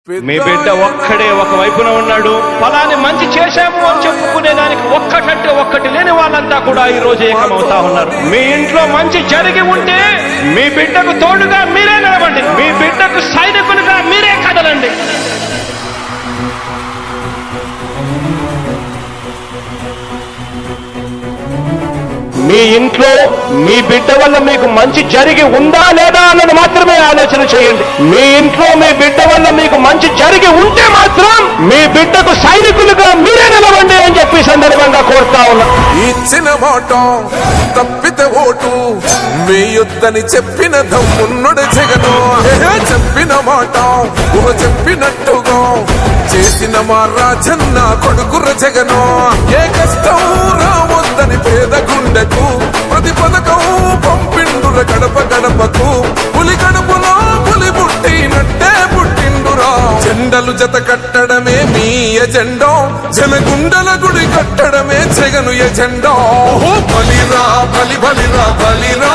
మీ బిడ్డ ఒక్కడే ఒక వైపున ఉన్నాడు. ఫలాన్ని మంచి చేశాము అని చెప్పుకునేదానికి ఒక్కటంటే ఒక్కటి లేని వాళ్ళంతా కూడా ఈ రోజు ఏకమవుతా ఉన్నారు. మీ ఇంట్లో మంచి జరిగి ఉంటే మీ బిడ్డకు తోడుగా మీరే నిలబండి. మీ బిడ్డకు సైనికులుగా మీరే కదలండి. మీ ఇంట్లో మీ బిడ్డ వల్ల మీకు మంచి జరిగి ఉందా లేదా అన్నది మాత్రమే ఆలోచన చేయండి. మీ ఇంట్లో మీ బిడ్డ వల్ల మీకు మంచి జరిగి ఉంటే మాత్రం మీ బిడ్డకు సైనికులుగా మీరే నిలవండి అని చెప్పి సందర్భంగా కోరుతా ఉన్నా. ఇచ్చిన మాట తప్పితే ఓటు మీ యుద్ధని చెప్పిన దమ్మున్నడు జగను. చెప్పిన మాట చెప్పినట్టుగా చేసిన మా రాజన్న కొడుకుర జగను. ఏ కష్టం రావద్దని పేద గుండెకు ప్రతి పథకం పంపిండుర గడప గడపకు. పులి గడపలో పులి పుట్టినట్టే పుట్టిండురా. జెండలు జత కట్టడమే మీ ఎజెండా, జనగుండల గుడి కట్టడమే జగను ఎజెండా. బలిరా బలి బలిరా బలిరా